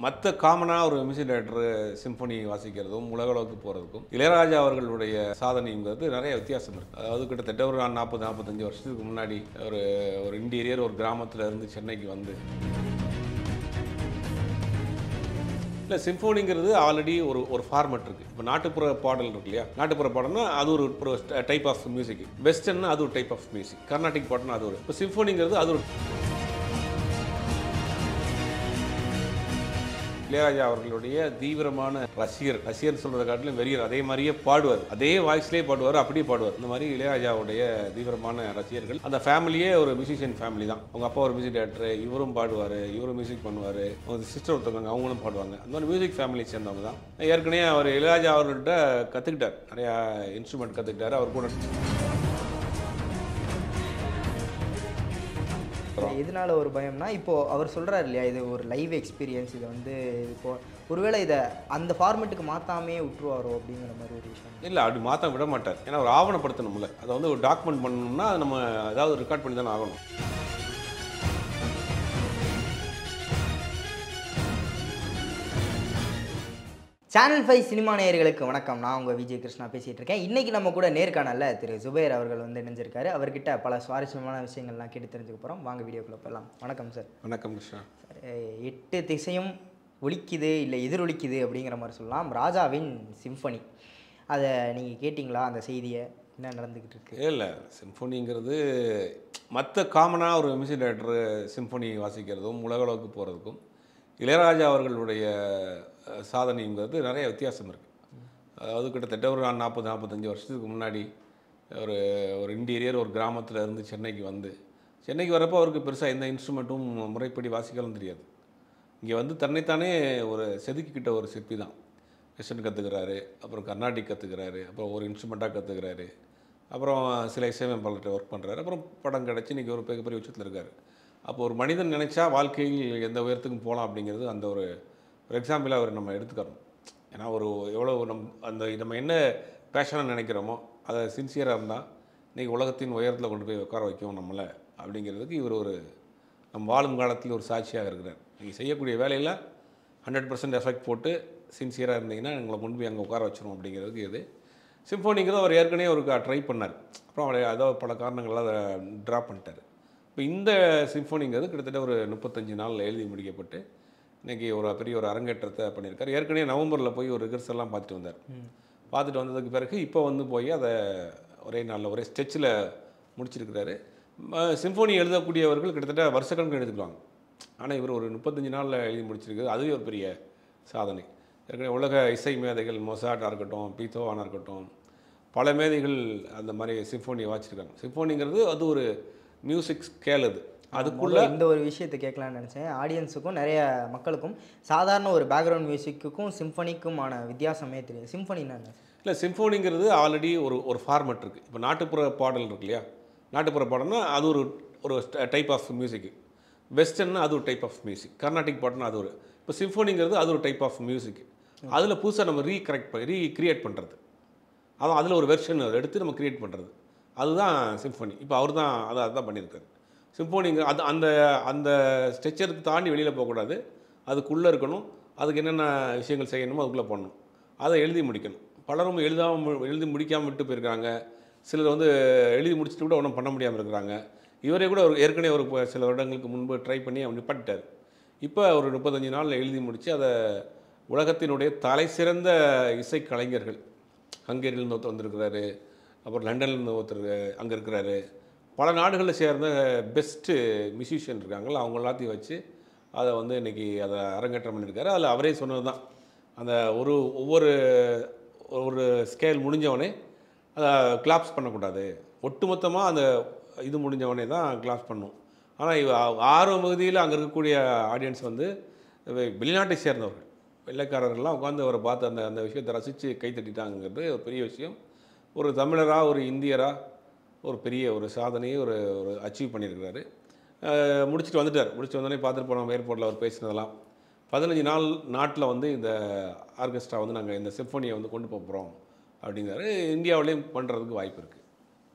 மற்ற காமனாக ஒரு மியூசிக் டைரக்டர் சிம்பொனி வாசிக்கிறதும் உலகளவுக்கு போகிறதுக்கும் இளையராஜா அவர்களுடைய சாதனைங்கிறது நிறைய வித்தியாசம் இருக்குது. அதாவது கிட்டத்தட்ட ஒரு 40-45 வருஷத்துக்கு முன்னாடி ஒரு ஒரு இன்டீரியர் ஒரு கிராமத்தில் இருந்து சென்னைக்கு வந்து இல்லை சிம்பொனிங்கிறது ஆல்ரெடி ஒரு ஒரு ஃபார்மட் இருக்குது. இப்போ நாட்டுப்புற பாடல் இருக்கு இல்லையா, நாட்டுப்புற பாடல்னா அது ஒரு டைப் ஆஃப் மியூசிக், வெஸ்டர்னா அது ஒரு டைப் ஆஃப் மியூசிக், கர்நாடிக் பாட்டுனா அது ஒரு. இப்போ சிம்பொனிங்கிறது அது ஒரு இளையராஜா அவர்களுடைய தீவிரமான ரசிகர் சொல்கிறத காட்டிலும் வெறியர். அதே மாதிரியே பாடுவார், அதே வாய்ஸ்லேயே பாடுவார், அப்படியே பாடுவார். இந்த மாதிரி இளையராஜாவுடைய தீவிரமான ரசிகர்கள். அந்த ஃபேமிலியே ஒரு மியூசிஷியன் ஃபேமிலி தான். அவங்க அப்பா ஒரு மியூசிக் டைரக்டர், இவரும் பாடுவார், இவரும் மியூசிக் பண்ணுவார், அவங்க சிஸ்டர் ஒருத்தவங்க அவங்களும் பாடுவாங்க. அந்த மாதிரி மியூசிக் ஃபேமிலி சேர்ந்தவங்க தான். ஏற்கனவே அவர் இளையராஜா அவர்கள்ட்ட கற்றுக்கிட்டார், நிறையா இன்ஸ்ட்ருமெண்ட் கற்றுக்கிட்டார். அவர் கூட எதனால ஒரு பயம்னா, இப்போது அவர் சொல்கிறார் இல்லையா, இது ஒரு லைவ் எக்ஸ்பீரியன்ஸ், இது வந்து இப்போது ஒருவேளை இதை அந்த ஃபார்மெட்டுக்கு மாற்றாமே விட்டுருவாரோ அப்படிங்கிற மாதிரி ஒரு விஷயம். இல்லை, அப்படி மாற்ற விட மாட்டார். ஏன்னா ஒரு ஆவணப்படுத்தணும்ல, அதை வந்து ஒரு டாக்குமெண்ட் பண்ணணும்னா நம்ம ஏதாவது ரெக்கார்ட் பண்ணி தானே ஆகணும். சேனல் 5 சினிமா நேயர்களுக்கு வணக்கம். நான் உங்கள் விஜய் கிருஷ்ணா பேசிகிட்டு இருக்கேன். இன்றைக்கி நம்ம கூட நேர்காணல்ல திரு சுபைர் அவர்கள் வந்து இணைஞ்சிருக்காரு. அவர்கிட்ட பல சுவாரஸ்யமான விஷயங்கள்லாம் கேட்டு தெரிஞ்சுக்க போகிறோம். வாங்க வீடியோக்குள்ளே போகலாம். வணக்கம் சார். வணக்கம் கிருஷ்ணா. 8 திசையும் ஒலிக்குது, இல்லை எதிரொலிக்குது அப்படிங்கிற மாதிரி சொல்லலாம். ராஜாவின் சிம்பனி, அதை நீங்கள் கேட்டிங்களா? அந்த செய்தியை என்ன நடந்துக்கிட்டு இருக்கு? இல்லை, சிம்பொனிங்கிறது மற்ற காமனாக ஒரு மியூசிக் டைரக்டர் சிம்பொனி வாசிக்கிறதும் உலகளவுக்கு போகிறதுக்கும் இளையராஜா அவர்களுடைய சாதனைங்கிறது நிறைய வித்தியாசம் இருக்குது. அதாவது கிட்டத்தட்ட ஒரு 40-45 வருஷத்துக்கு முன்னாடி ஒரு ஒரு இன்டீரியர் ஒரு கிராமத்தில் இருந்து சென்னைக்கு வரப்போ அவருக்கு பெருசாக எந்த இன்ஸ்ட்ருமெண்ட்டும் முறைப்படி வாசிக்கலாம் தெரியாது. இங்கே வந்து தன்னைத்தானே ஒரு செதுக்கிக்கிட்ட ஒரு சிற்பி தான். வெஸ்டர்ன் கற்றுக்கிறாரு, அப்புறம் கர்நாடிக் கற்றுக்கிறாரு, அப்புறம் ஒரு இன்ஸ்ட்ருமெண்ட்டாக கற்றுக்கிறாரு, அப்புறம் சில இசையமைப்பாளர்கிட்ட ஒர்க் பண்ணுறாரு, அப்புறம் படம் கிடச்சி இன்றைக்கி ஒரு பெரிய உச்சத்தில் இருக்கார். அப்போ ஒரு மனிதன் நினச்சா வாழ்க்கையில் எந்த உயரத்துக்கும் போகலாம் அப்படிங்கிறது அந்த ஒரு எக்ஸாம்பிளாக அவர் நம்ம எடுத்துக்கிறோம். ஏன்னா எவ்வளோ நம்ம என்ன பேஷனாக நினைக்கிறோமோ அதை சின்சியராக இருந்தால் இன்றைக்கி உலகத்தின் உயரத்தில் கொண்டு போய் உட்கார வைக்கும் நம்மளை அப்படிங்கிறதுக்கு இவர் ஒரு நம்ம வாழும் காலத்தில் ஒரு சாட்சியாக இருக்கிறார். நீங்கள் செய்யக்கூடிய வேலையில் 100% எஃபெக்ட் போட்டு சின்சியராக இருந்தீங்கன்னா எங்களை கொண்டு போய் அங்கே உட்கார வச்சிரும் அப்படிங்கிறதுக்கு இது சிம்பொனிங்கிறது அவர் ஏற்கனவே ஒரு ட்ரை பண்ணார். அப்புறம் அவர் ஏதோ பல காரணங்களால் அதை ட்ராப் பண்ணிட்டார். இப்போ இந்த சிம்பொனிங்கிறது கிட்டத்தட்ட ஒரு 35 நாளில் எழுதி முடிக்கப்பட்டு இன்றைக்கி ஒரு பெரிய ஒரு அரங்கேற்றத்தை பண்ணியிருக்கார். ஏற்கனவே நவம்பரில் போய் ஒரு ரிகர்சல்லாம் பார்த்துட்டு வந்தார். பார்த்துட்டு வந்ததுக்கு பிறகு இப்போ வந்து போய் அதை ஒரே நாளில் ஒரே ஸ்டெச்சில் முடிச்சிருக்கிறாரு. சிம்பொனி எழுதக்கூடியவர்கள் கிட்டத்தட்ட வருஷக்கணக்கு எழுதிக்குவாங்க. ஆனால் இவர் ஒரு 35 நாளில் எழுதி முடிச்சிருக்கிறது, அதுவே ஒரு பெரிய சாதனை. ஏற்கனவே உலக இசை மேதைகள் மொசாட்டாக இருக்கட்டும், பீத்தோவானாக இருக்கட்டும், பல மேதைகள் அந்த மாதிரி சிம்பொனியை வாசிச்சிருக்காங்க. சிம்பொனிங்கிறது அது ஒரு மியூசிக் ஸ்கேல். அதுக்குள்ளே இந்த ஒரு விஷயத்தை கேட்கலான்னு நினச்சேன். ஆடியன்ஸுக்கும் நிறைய மக்களுக்கும் சாதாரண ஒரு பேக்ரவுண்ட் மியூசிக்குக்கும் சிம்பனிக்குமான வித்தியாசமே தெரியும். சிம்பனின்னா என்ன? இல்லை, சிம்பொனிங்கிறது ஆல்ரெடி ஒரு ஃபார்மெட் இருக்குது. இப்போ நாட்டுப்புற பாடல் இருக்கு இல்லையா, நாட்டுப்புற பாடல்னா அது ஒரு டைப் ஆஃப் மியூசிக், வெஸ்டர்னா அது ஒரு டைப் ஆஃப் மியூசிக், கர்நாடிக் பாட்டுனா அது ஒரு. இப்போ சிம்பொனிங்கிறது அது ஒரு டைப் ஆஃப் மியூசிக். அதில் புதுசாக நம்ம ரீக்ரியேட் பண்ணுறது, அதில் ஒரு வெர்ஷன் அதை எடுத்து நம்ம க்ரியேட் பண்ணுறது, அதுதான் சிம்பொனி. இப்போ அவர் தான் அதுதான் பண்ணியிருக்காரு. சிம்பொனிங்கிற அந்த அந்த ஸ்ட்ரெச்சருக்கு தாண்டி வெளியில் போகக்கூடாது, அதுக்குள்ளே இருக்கணும். அதுக்கு என்னென்ன விஷயங்கள் செய்யணுமோ அதுக்குள்ளே பண்ணணும், அதை எழுதி முடிக்கணும். பலரும் எழுதி முடிக்காமல் விட்டு போயிருக்காங்க. சிலர் வந்து எழுதி முடிச்சுட்டு கூட ஒன்றும் பண்ண முடியாமல் இருக்கிறாங்க. இவரே கூட ஏற்கனவே ஒரு சில வருடங்களுக்கு முன்பு ட்ரை பண்ணி அவர் நிப்பாட்டிட்டார். இப்போ ஒரு 35 நாளில் எழுதி முடித்து அதை உலகத்தினுடைய தலை சிறந்த இசை கலைஞர்கள், ஹங்கேரியிலேருந்து ஒருத்தர் வந்திருக்கிறாரு, அப்புறம் லண்டன்லேருந்து ஒருத்தர் அங்கே இருக்கிறாரு, பல நாடுகளில் சேர்ந்த பெஸ்ட்டு மியூசிஷியன் இருக்காங்கள, அவங்க எல்லாத்தையும் வச்சு அதை வந்து இன்றைக்கி அதை அரங்கேற்றம் பண்ணியிருக்காரு. அதில் அவரே சொன்னது தான், அந்த ஒவ்வொரு ஸ்கேல் முடிஞ்சவனே அதை கிளாப்ஸ் பண்ணக்கூடாது, ஒட்டுமொத்தமாக அந்த இது முடிஞ்சவனே தான் கிளாப்ஸ் பண்ணும். ஆனால் ஆர்வ பகுதியில் அங்கே இருக்கக்கூடிய ஆடியன்ஸ் வந்து வெளிநாட்டை சேர்ந்தவர்கள், வெள்ளைக்காரர்கள்லாம் உட்காந்து அவரை பார்த்து அந்த விஷயத்தை ரசித்து கைத்தட்டிட்டாங்கிறது ஒரு பெரிய விஷயம். ஒரு தமிழராக ஒரு இந்தியராக ஒரு பெரிய ஒரு சாதனையை ஒரு அச்சீவ் பண்ணியிருக்கிறாரு. முடிச்சுட்டு வந்துட்டார். முடிச்சுட்டு வந்தோடனே பார்த்துட்டு போனோம் ஏர்போர்ட்டில் அவர் பேசினதெல்லாம். 15 நாட்டில் வந்து இந்த ஆர்கெஸ்ட்ரா வந்து நாங்கள் இந்த சிம்பொனியை வந்து கொண்டு போகிறோம் அப்படிங்கிறாரு. இந்தியாவிலையும் பண்ணுறதுக்கு வாய்ப்பு இருக்குது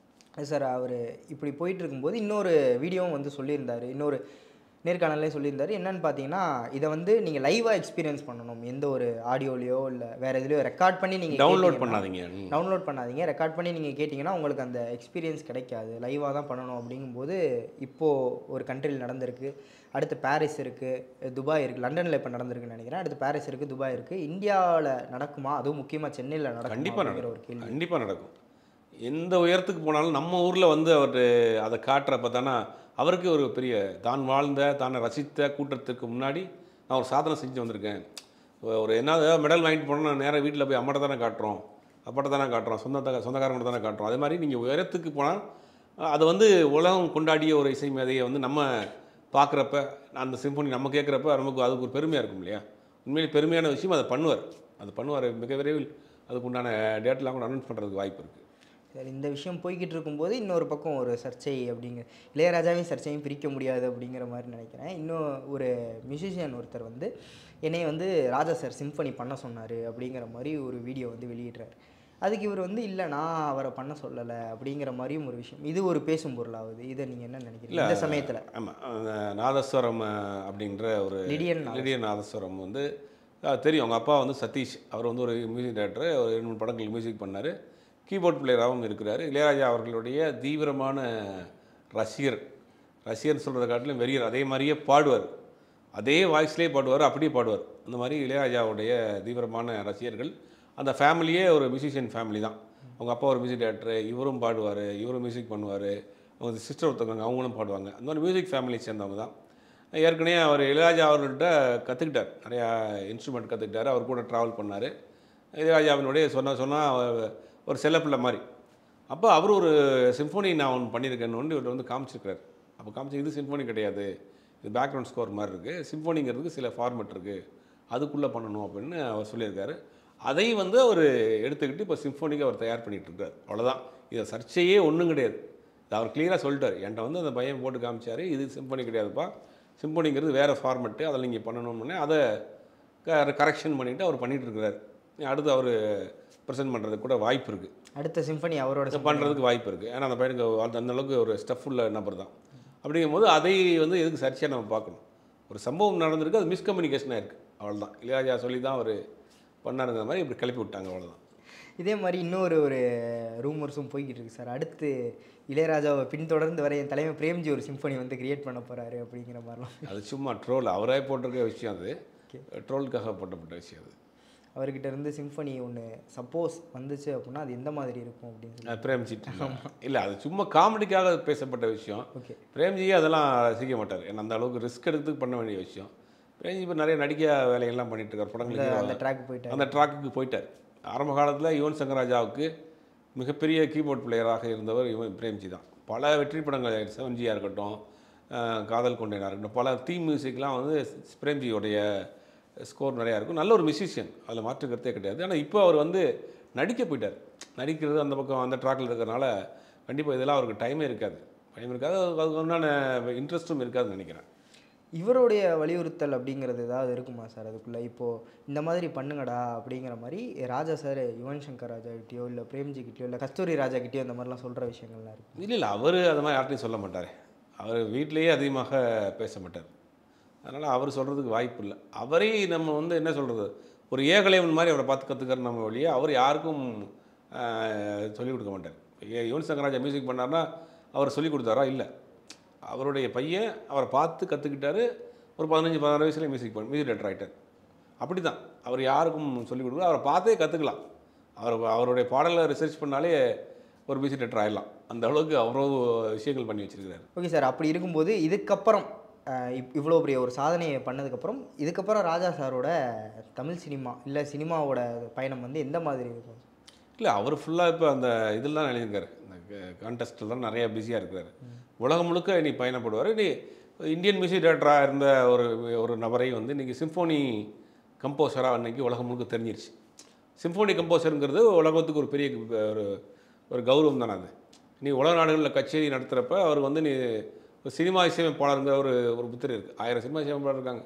சார். அவர் இப்படி போயிட்டு இருக்கும்போது இன்னொரு வீடியோவும் வந்து சொல்லியிருந்தார். இன்னொரு நேர்காணலே சொல்லியிருந்தாரு. என்னன்னு பார்த்தீங்கன்னா, இதை வந்து நீங்கள் லைவாக எக்ஸ்பீரியன்ஸ் பண்ணணும். எந்த ஒரு ஆடியோலையோ இல்லை வேறு எதுலையோ ரெக்கார்ட் பண்ணி நீங்கள் டவுன்லோட் பண்ணாதீங்க. டவுன்லோட் பண்ணாதீங்க. ரெக்கார்ட் பண்ணி நீங்கள் கேட்டிங்கன்னா உங்களுக்கு அந்த எக்ஸ்பீரியன்ஸ் கிடைக்காது. லைவாக தான் பண்ணணும் அப்படிங்கும்போது இப்போது ஒரு கண்ட்ரியில் நடந்திருக்கு. அடுத்து பாரிஸ் இருக்குது, துபாய் இருக்குது, லண்டனில் இப்போ நடந்திருக்குன்னு நினைக்கிறேன். அடுத்து பாரிஸ் இருக்குது, துபாய் இருக்குது. இந்தியாவில் நடக்குமா? அதுவும் முக்கியமாக சென்னையில் நடக்கும் கண்டிப்பாக அப்படிங்கிற ஒரு நடக்கும். கேள்வி. கண்டிப்பாக நடக்கும். எந்த உயரத்துக்கு போனாலும் நம்ம ஊரில் வந்து அவர் அதை காட்டுறப்ப தானே அவருக்கு ஒரு பெரிய தான் வாழ்ந்த தானே ரசித்த கூட்டத்துக்கு முன்னாடி நான் ஒரு சாதனை செஞ்சு வந்திருக்கேன். ஒரு என்ன மெடல் வாங்கிட்டு போனோம்னா நேராக வீட்டில் போய் அம்மாட்ட தானே காட்டுறோம், அப்பாட்ட தானே காட்டுறோம், சொந்தக்காரங்கிட்ட தானே காட்டுறோம். அதே மாதிரி நீங்கள் உயரத்துக்கு போனால் அதை வந்து உலகம் கொண்டாடிய ஒரு இசை மேதையை வந்து நம்ம பார்க்குறப்ப அந்த சிம்பொனி நம்ம கேட்குறப்ப நமக்கு அதுக்கு ஒரு பெருமையாக இருக்கும் இல்லையா? உண்மையிலே பெருமையான விஷயம் அதை பண்ணுவார். மிக விரைவில் அதுக்கு உண்டான டேட்டெலாம் கூட அனௌன்ஸ் பண்ணுறதுக்கு வாய்ப்பு இருக்குது. சரி, இந்த விஷயம் போய்கிட்டு இருக்கும்போது இன்னொரு பக்கம் ஒரு சர்ச்சை இளையராஜாவையும் சர்ச்சையும் பிரிக்க முடியாது அப்படிங்கிற மாதிரி நினைக்கிறேன். இன்னும் ஒரு மியூசிஷியன் ஒருத்தர் வந்து என்னை வந்து ராஜா சார் சிம்பனி பண்ண சொன்னார் அப்படிங்கிற மாதிரி ஒரு வீடியோ வந்து வெளியிடுறாரு. அதுக்கு இவர் வந்து இல்லை நான் அவரை பண்ண சொல்லலை அப்படிங்கிற மாதிரியும் ஒரு விஷயம். இது ஒரு பேசும் பொருளாகுது. இதை நீங்கள் என்ன நினைக்கிறீங்க இந்த சமயத்தில்? ஆமாம், நாதஸ்வரம் அப்படின்ற ஒரு லிடியன் நாதஸ்வரம் வந்து தெரியும். அவங்க அப்பா வந்து சதீஷ், அவர் வந்து ஒரு மியூசிக் டைரக்டர், ஒரு 2-3 படங்களுக்கு மியூசிக் பண்ணார், கீபோர்ட் பிளேயராகவும் இருக்கிறார். இளையராஜா அவர்களுடைய தீவிரமான ரசிகர்னு சொல்கிறத காட்டிலும் வெறியர். அதே மாதிரியே பாடுவார், அதே வாய்ஸ்லேயே பாடுவார், அப்படியே பாடுவார். அந்த மாதிரி இளையராஜாவுடைய தீவிரமான ரசிகர்கள். அந்த ஃபேமிலியே ஒரு மியூசிஷியன் ஃபேமிலி தான். அவங்க அப்பா ஒரு மியூசிக் டைரக்டர், இவரும் பாடுவார், இவரும் மியூசிக் பண்ணுவார், அவங்க சிஸ்டர் ஒருத்தவங்க அவங்களும் பாடுவாங்க. அந்த மாதிரி மியூசிக் ஃபேமிலியை சேர்ந்தவங்க தான். ஏற்கனவே அவர் இளையராஜா அவர்கள்ட்ட கற்றுக்கிட்டார், நிறையா இன்ஸ்ட்ருமெண்ட் கற்றுக்கிட்டார், அவர் கூட ட்ராவல் பண்ணார். இளையராஜாவினுடைய சொன்னால் ஒரு செல்லப்பிள்ளை மாதிரி. அப்போ அவர் ஒரு சிம்பொனி நான் ஒன்று பண்ணியிருக்கேன்னு இவர் வந்து காமிச்சிருக்கிறார். அப்போ காமிச்சு இது சிம்பொனி கிடையாது, இது பேக்ரவுண்ட் ஸ்கோர் மாதிரி இருக்குது, சிம்பொனிங்கிறதுக்கு சில ஃபார்மெட் இருக்குது, அதுக்குள்ளே பண்ணணும் அப்படின்னு அவர் சொல்லியிருக்காரு. அதை வந்து அவர் எடுத்துக்கிட்டு இப்போ சிம்பொனிக்கு அவர் தயார் பண்ணிகிட்ருக்கார். அவ்வளோதான். இதை சர்ச்சையே ஒன்றும் கிடையாது. இது அவர் கிளியராக சொல்லிட்டார். என்கிட்ட வந்து அந்த பையன் போட்டு காமிச்சார், இது சிம்பொனி கிடையாதுப்பா, சிம்பொனிங்கிறது வேறு ஃபார்மெட்டு, அதில் நீங்கள் பண்ணணும்னு அதை கரெக்ஷன் பண்ணிவிட்டு அவர் பண்ணிகிட்ருக்கிறார். அடுத்து அவர் ப்ரெசென்ட் பண்ணுறதுக்கு கூட வாய்ப்பு இருக்குது. அடுத்த சிம்பனி அவரோட பண்ணுறதுக்கு வாய்ப்பு இருக்குது. ஏன்னா அந்த பையனுக்கு அந்தளவுக்கு ஒரு ஸ்டஃப் உள்ள நபர் தான். அப்படிங்கும்போது அதை வந்து எதுக்கு சர்ச்சையாக நம்ம பார்க்கணும். ஒரு சம்பவம் நடந்திருக்கு, அது மிஸ்கம்யூனிகேஷனாக இருக்குது, அவ்வளோதான். இளையராஜா சொல்லி தான் அவர் பண்ணாருங்கிற மாதிரி இப்படி கிளப்பி விட்டாங்க, அவ்வளோதான். இதே மாதிரி இன்னொரு ரூமர்ஸும் போய்கிட்டு இருக்குது சார். அடுத்து இளையராஜாவை பின்தொடர்ந்து வர என் தலைமை பிரேம்ஜி ஒரு சிம்பனி வந்து கிரியேட் பண்ண போகிறாரு அப்படிங்கிற மாதிரிலாம். அது சும்மா ட்ரோல், அவரே போட்டிருக்க விஷயம், அது ட்ரோலுக்காக போட்டப்பட்ட விஷயம். அது அவர்கிட்ட இருந்து சிம்பனி ஒன்று சப்போஸ் வந்துச்சு அப்படின்னா அது எந்த மாதிரி இருக்கும் அப்படின்னு சொல்லி பிரேம்ஜி இல்லை, அது சும்மா காமெடிக்காக பேசப்பட்ட விஷயம். ஓகே, பிரேம்ஜியே அதெல்லாம் ரசிக்க மாட்டார். ஏன்னா அந்த அளவுக்கு ரிஸ்க் எடுத்து பண்ண வேண்டிய விஷயம். பிரேம்ஜி இப்போ நிறைய நடிக்க வேலைகள்லாம் பண்ணிட்டு இருக்கார், படங்களுக்கு அந்த ட்ராக்குக்கு போயிட்டார். ஆரம்ப காலத்தில் யுவன் சங்கர் ராஜாவுக்கு மிகப்பெரிய கீபோர்ட் பிளேயராக இருந்தவர் பிரேம்ஜி தான். பல வெற்றி படங்கள் 7Gயாக இருக்கட்டும், காதல் கொண்டேனாக இருக்கட்டும், பல தீம் மியூசிக்லாம் வந்து பிரேம்ஜியோடைய ஸ்கோர் நிறையா இருக்கும். நல்ல ஒரு மியூசிஷியன், அதில் மாற்று கருத்தே கிடையாது. ஆனால் இப்போ அவர் வந்து நடிக்க போயிட்டார். நடிக்கிறது அந்த பக்கம் அந்த ட்ராக்கில் இருக்கிறனால கண்டிப்பாக இதெல்லாம் அவருக்கு டைமே இருக்காது. அதுக்கு உண்டான இன்ட்ரெஸ்ட்டும் இருக்காதுன்னு நினைக்கிறேன். இவருடைய வலியுறுத்தல் அப்படிங்கிறது ஏதாவது இருக்குமா சார் அதுக்குள்ளே? இப்போது இந்த மாதிரி பண்ணுங்கடா அப்படிங்கிற மாதிரி ராஜா சார் யுவன் சங்கர் ராஜாக்கிட்டேயோ இல்லை பிரேம்ஜிக்கிட்டேயோ இல்லை கஸ்தூரி ராஜாக்கிட்டேயோ இந்த மாதிரிலாம் சொல்கிற விஷயங்கள்லாம் இருக்குது. இல்லை, அவர் அது மாதிரி யார்ட்டையும் சொல்ல மாட்டார். அவர் வீட்டிலேயே அதிகமாக பேச மாட்டார். அதனால் அவர் சொல்கிறதுக்கு வாய்ப்பு இல்லை. அவரே நம்ம வந்து என்ன சொல்கிறது, ஒரு ஏகலைவன் மாதிரி அவரை பார்த்து கற்றுக்கிற நம்ம வழியே அவர் யாருக்கும் சொல்லிக் கொடுக்க மாட்டார். யுவன் சங்கர் ராஜா மியூசிக் பண்ணார்னா அவர் சொல்லிக் கொடுத்தாரா? இல்லை. அவருடைய பையன் அவரை பார்த்து கற்றுக்கிட்டாரு. ஒரு 15-16 வயசுல மியூசிக் டைரக்டர் ஆகிட்டார். அப்படி தான் அவர் யாருக்கும் சொல்லிக் கொடுக்கல, அவரை பார்த்தே கற்றுக்கலாம். அவருடைய பாடலை ரிசர்ச் பண்ணாலே ஒரு மியூசிக் டைரக்டர் ஆகிடலாம். அந்த அளவுக்கு அவ்வளோ விஷயங்கள் பண்ணி வச்சுருக்கிறார். ஓகே சார், அப்படி இருக்கும்போது இதுக்கப்புறம் இவ்வளோ பெரிய ஒரு சாதனையை பண்ணதுக்கப்புறம் இதுக்கப்புறம் ராஜா சாரோட தமிழ் சினிமா இல்லை சினிமாவோட பயணம் வந்து எந்த மாதிரி இருக்கும்? இல்லை, அவர் ஃபுல்லாக இப்போ அந்த இதில் தான் நினைஞ்சிருக்காரு, இந்த கான்டெஸ்ட்டில் தான் நிறையா பிஸியாக இருக்கிறார். உலகம் முழுக்க இனி பயணப்படுவார். இனி இந்தியன் மியூசிக் டைரக்டராக இருந்த ஒரு நபரை வந்து இன்றைக்கி சிம்பொனி கம்போசராக அன்றைக்கி உலகம் முழுக்க தெரிஞ்சிருச்சு. சிம்பொனி கம்போசருங்கிறது உலகத்துக்கு ஒரு பெரிய ஒரு கௌரவம் தானே. அது நீ உலக நாடுகளில் கச்சேரி நடத்துகிறப்ப அவர் வந்து நீ சினிமா இசையமைப்பாளருங்கிற ஒரு புத்தர் இருக்குது. 1000 சினிமா இசையமைப்பாளர் இருக்காங்க.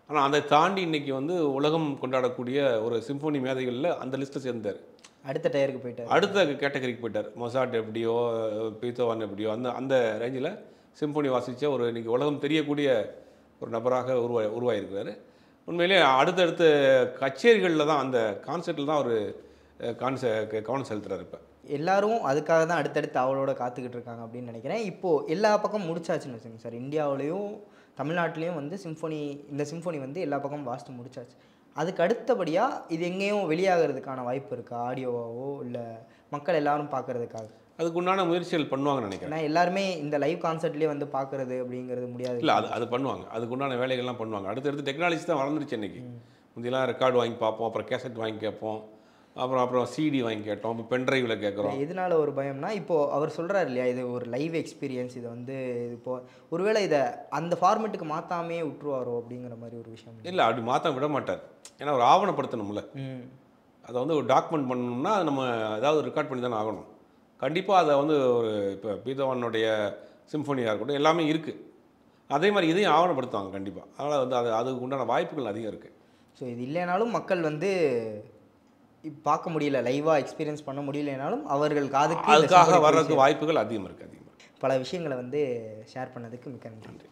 ஆனால் அதை தாண்டி இன்றைக்கி வந்து உலகம் கொண்டாடக்கூடிய ஒரு சிம்பொனி மேதைகளில் அந்த லிஸ்ட்டை சேர்ந்தார். அடுத்த டயருக்கு போயிட்டார், அடுத்த கேட்டகரிக்கு போயிட்டார். மொசாட் எப்படியோ, பீத்தோவான் எப்படியோ அந்த ரேஞ்சில் சிம்பொனி வாசித்த ஒரு இன்றைக்கி உலகம் தெரியக்கூடிய ஒரு நபராக உருவாயிருக்கிறாரு. உண்மையிலேயே அடுத்தடுத்த கச்சேரிகளில் தான் அந்த கான்செர்ட்டில் தான் அவர் கவனம் செலுத்துறாரு இப்போ. எல்லாரும் அதுக்காக தான் அடுத்தடுத்து அவளோட காத்துக்கிட்டு இருக்காங்க அப்படின்னு நினைக்கிறேன். இப்போது எல்லா பக்கம் முடிச்சாச்சுன்னு வச்சுங்க சார். இந்தியாவிலையும் தமிழ்நாட்டிலையும் வந்து இந்த சிம்ஃபனி வந்து எல்லா பக்கமும் வாசித்து முடிச்சாச்சு. அதுக்கு அடுத்தபடியாக இது எங்கேயும் வெளியாகிறதுக்கான வாய்ப்பு இருக்கா? ஆடியோவாவோ இல்லை மக்கள் எல்லாரும் பார்க்கறதுக்காக? அதுக்கு உண்டான முயற்சிகள் பண்ணுவாங்கன்னு நினைக்கிறேன். ஏன்னா எல்லாருமே இந்த லைவ் கான்சர்ட்லேயே வந்து பார்க்கறது அப்படிங்கிறது முடியாது. இல்லை, அது பண்ணுவாங்க. அதுக்கு உண்டான வேலைகள்லாம் பண்ணுவாங்க. அடுத்தடுத்து டெக்னாலஜி தான் வளர்ந்துருச்சு இன்றைக்கி. முந்தியெல்லாம் ரெக்கார்டு வாங்கி பார்ப்போம், அப்புறம் கேசட் வாங்கி கேட்போம், அப்புறம் சிடி வாங்கி கேட்டோம், இப்போ பென்ட்ரைவில் கேட்குறோம். எதனால ஒரு பயம்னா, இப்போது அவர் சொல்கிறார் இல்லையா, இது ஒரு லைவ் எக்ஸ்பீரியன்ஸ், இது வந்து இப்போது ஒருவேளை இதை அந்த ஃபார்மேட்டுக்கு மாற்றாமே விட்டுருவாரோ அப்படிங்கிற மாதிரி ஒரு விஷயம். இல்லை, அப்படி மாற்ற விட மாட்டார். ஏன்னா ஒரு ஆவணப்படுத்தணும்ல, அதை வந்து ஒரு டாக்குமெண்ட் பண்ணணும்னா நம்ம ஏதாவது ரெக்கார்ட் பண்ணி தானே ஆகணும். கண்டிப்பாக அதை வந்து ஒரு இப்போ பீத்தோவனுடைய சிம்ஃபோனியாக இருக்கட்டும் எல்லாமே இருக்குது. அதே மாதிரி இதையும் ஆவணப்படுத்துவாங்க கண்டிப்பாக. அதனால் வந்து அதுக்கு உண்டான வாய்ப்புகள் அதிகம் இருக்குது. ஸோ இது இல்லைனாலும் மக்கள் வந்து பார்க்க முடியல, லைவாக எக்ஸ்பீரியன்ஸ் பண்ண முடியலனாலும் அவர்கள் காதுக்கு அதுக்காக வர்றதுக்கு வாய்ப்புகள் அதிகம் இருக்குது. பல விஷயங்களை வந்து ஷேர் பண்ணதுக்கு மிக்க நன்றி.